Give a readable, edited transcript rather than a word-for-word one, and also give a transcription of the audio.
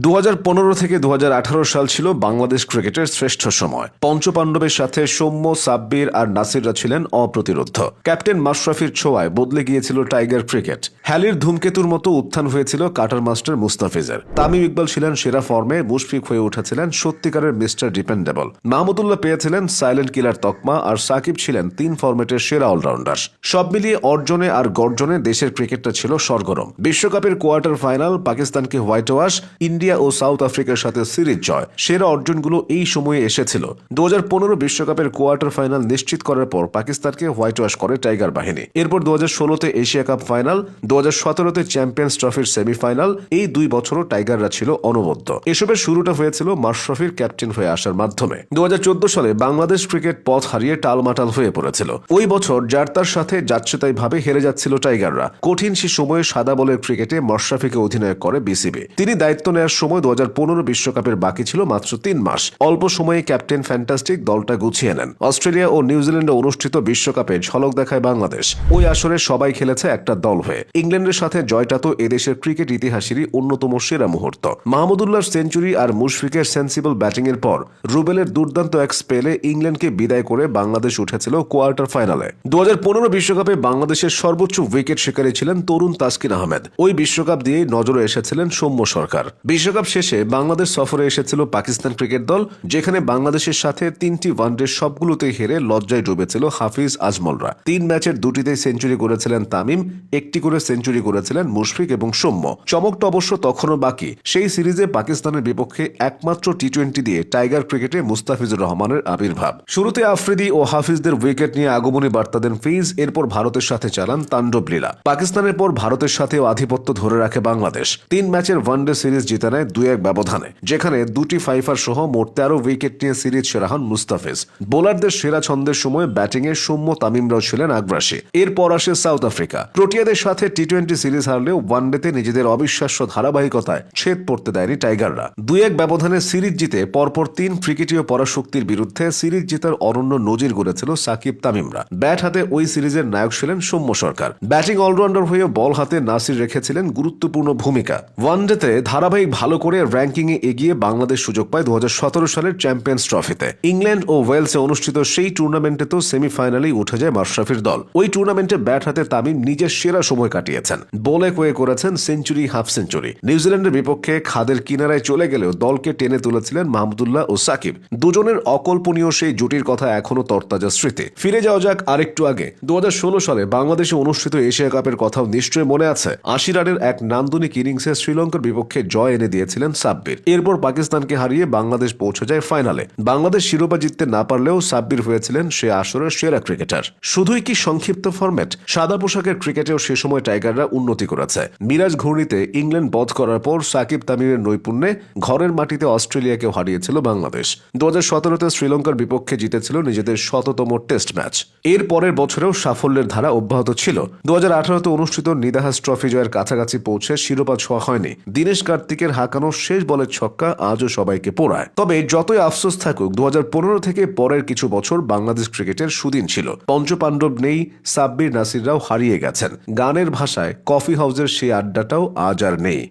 2015 থেকে 2018 সাল ছিল বাংলাদেশ ক্রিকেটের শ্রেষ্ঠ সময়। পঞ্চপাণ্ডবের সাথে সৌম্য, সাব্বির আর নাসিররা ছিলেন অপ্রতিরোধ্য। ক্যাপ্টেন মাশরাফির ছোঁয়ায় বদলে গিয়েছিল টাইগার ক্রিকেট। হ্যালির ধূমকেতুর মতো উত্থান হয়েছিল কাটার মাস্টার মুস্তাফিজের। তামিম ইকবাল ছিলেন সেরা ফর্মে, মুশফিক হয়ে উঠেছিলেন সত্যিকারের মিস্টার ডিপেন্ডেবল। মাহমুদুল্লাহ পেয়েছিলেন সাইলেন্ট কিলার তকমা, আর সাকিব ছিলেন 3 ফরম্যাটের সেরা অলরাউন্ডার। সব মিলিয়ে অর্জনে আর গর্জনে দেশের ক্রিকেটটা ছিল সরগরম। বিশ্বকাপের কোয়ার্টার ফাইনাল, পাকিস্তানকে হোয়াইট ওয়াশ, ইন্ডিয়া ও সাউথ আফ্রিকার সাথে সিরিজ জয়, সেরা অর্জনগুলো এই সময়ে এসেছিল। 2015 বিশ্বকাপের কোয়ার্টার ফাইনাল নিশ্চিত করার পর পাকিস্তানকে হোয়াইট ওয়াশ করে টাইগার বাহিনী। এরপর 2016-তে এশিয়া কাপ ফাইনাল, 2017-তে চ্যাম্পিয়ন্স ট্রফির সেমিফাইনাল। এই 2 বছরও টাইগাররা ছিল অনবদ্য। এসবের শুরুটা হয়েছিল মাশরাফির ক্যাপ্টেন হয়ে আসার মাধ্যমে। 2014 সালে বাংলাদেশ ক্রিকেট পথ হারিয়ে টালমাটাল হয়ে পড়েছিল। ওই বছর যার তার সাথে যাচ্ছে তাই ভাবে হেরে যাচ্ছিল টাইগাররা। কঠিন সে সময়ে সাদা বলের ক্রিকেটে মাশরাফিকে অধিনায়ক করে বিসিবি। তিনি দায়িত্ব নেওয়ার সময় 2015 বিশ্বকাপের বাকি ছিল মাত্র 3 মাস। অল্প সময়ে ক্যাপ্টেন ফ্যান্টাস্টিক দলটা গুছিয়ে নেন। অস্ট্রেলিয়া ও নিউজিল্যান্ডে অনুষ্ঠিত বিশ্বকাপে ঝলক দেখায় বাংলাদেশ। ওই আসরে সবাই খেলেছে একটা দল হয়ে। ইংল্যান্ডের সাথে জয়টা তো এদেশের ক্রিকেট ইতিহাসেরই অন্যতম সেরা মুহূর্ত। মাহমুদুল্লাহর সেঞ্চুরি আর মুশফিকের সেন্সিবল ব্যাটিং এর পর রুবেলের দুর্দান্ত এক স্পেলে ইংল্যান্ডকে বিদায় করে বাংলাদেশ উঠেছিল কোয়ার্টার ফাইনালে। 2015 বিশ্বকাপে বাংলাদেশের সর্বোচ্চ উইকেট শিকারী ছিলেন তরুণ তাসকিন আহমেদ। ওই বিশ্বকাপ দিয়েই নজরে এসেছিলেন সৌম্য সরকার। বিশ্বকাপ শেষে বাংলাদেশ সফরে এসেছিল পাকিস্তান ক্রিকেট দল, যেখানে বাংলাদেশের সাথে 3টি ওয়ানডের সবগুলোতেই হেরে লজ্জায় ডুবেছিল হাফিজ আজমলরা। 3 ম্যাচের 2টিতেই সেঞ্চুরি করেছিলেন তামিম, 1টি করে সেঞ্চুরি করেছিলেন মুশফিক এবং সৌম্য। চমকটা অবশ্য তখনও বাকি। সেই সিরিজে পাকিস্তানের বিপক্ষে একমাত্র টি-20 দিয়ে টাইগার ক্রিকেটে মুস্তাফিজুর রহমানের আবির্ভাব। শুরুতে আফ্রিদি ও হাফিজদের উইকেট নিয়ে আগমনী বার্তা দেন ফিজ, এরপর ভারতের সাথে চালান তাণ্ডব লীলা। পাকিস্তানের পর ভারতের সাথেও আধিপত্য ধরে রাখে বাংলাদেশ। 3 ম্যাচের ওয়ানডে সিরিজ জিতে নেয় 2-1 ব্যবধানে, যেখানে 2টি ফাইফার সহ মোট 13 উইকেট নিয়ে সিরিজ সেরা হন মুস্তাফিজ। বোলারদের সেরা ছন্দের সময় ব্যাটিংয়ে সৌম্য, তামিমরাও ছিলেন আগ্রাসী। এরপর আসে সাউথ আফ্রিকা। প্রোটিয়াদের সাথে টি-20 সিরিজ হারলেও ওয়ানডেতে নিজেদের অবিশ্বাস্য ধারাবাহিকতায় ছেদ পড়তে দেয়নি টাইগাররা। 2-1 ব্যবধানে সিরিজ জিতে পরপর 3 ক্রিকেটীয় পরাশক্তির বিরুদ্ধে সিরিজ জেতার অনন্য নজির গড়েছিল সাকিব, তামিমরা। ব্যাট হাতে ওই সিরিজের নায়ক ছিলেন সৌম্য সরকার। ব্যাটিং অলরাউন্ডার হয়ে বল হাতে নাসির রেখেছিলেন গুরুত্বপূর্ণ ভূমিকা। ওয়ানডেতে ধারাবাহিক ভালো করে র্যাঙ্কিংয়ে এগিয়ে বাংলাদেশ সুযোগ পায় 2017 সালের চ্যাম্পিয়ন্স ট্রফিতে। ইংল্যান্ড ও ওয়েলসে অনুষ্ঠিত সেই টুর্নামেন্টে তো সেমিফাইনালেই উঠে যায় মাশরাফির দল। ওই টুর্নামেন্টে ব্যাট হাতে তামিম নিজের সেরা সময় কাটিয়েছেন। বলে কয়ে করেছেন সেঞ্চুরি, হাফ সেঞ্চুরি। নিউজিল্যান্ডের বিপক্ষে খাদের কিনারায় চলে গেলেও দলকে টেনে তুলেছিলেন মাহমুদুল্লাহ ও সাকিব। দুজনের অকল্পনীয় সেই জুটির কথা এখনো তরতাজা স্মৃতি। ফিরে যাওয়া যাক আরেকটু আগে। 2016 সালে বাংলাদেশে অনুষ্ঠিত এশিয়া কাপের কথাও নিশ্চয়ই মনে আছে। 80 রানের এক নান্দনিক ইনিংসে শ্রীলঙ্কার বিপক্ষে জয় এনে দিয়েছিলেন সাব্বির। এরপর পাকিস্তানকে হারিয়ে বাংলাদেশ পৌঁছে যায় ফাইনালে। বাংলাদেশ শিরোপা জিততে না পারলেও সাব্বির হয়েছিলেন সে আসরের সেরা ক্রিকেটার। শুধুই কি সংক্ষিপ্ত ফরম্যাট? সাদা পোশাকের ক্রিকেটেও সে সময় টাইগাররা উন্নতি করেছে। মিরাজ ঘূর্ণিতে ইংল্যান্ড বধ করার পর সাকিব, তামিমের নৈপুণ্যে ঘরের মাটিতে অস্ট্রেলিয়াকেও হারিয়েছিল বাংলাদেশ। 2017-তে শ্রীলঙ্কার বিপক্ষে জিতেছিল নিজেদের 100তম টেস্ট ম্যাচ। এর পরের বছরেও সাফল্যের ধারা অব্যাহত ছিল। 2018-তে অনুষ্ঠিত নিদাহাস ট্রফি জয়ের কাছাকাছি পৌঁছে শিরোপা ছোঁয়া হয়নি। দীনেশ কার্তিকের হাঁকানো শেষ বলের ছক্কা আজও সবাইকে পোড়ায়। তবে যতই আফসোস থাকুক, 2015 থেকে পরের কিছু বছর বাংলাদেশ ক্রিকেটের সুদিন ছিল। পঞ্চপাণ্ডব নেই, সাব্বির, নাসিররাও হারিয়ে গেছেন। গানের ভাষায় কফি হাউসের সেই আড্ডাটাও আজ আর নেই।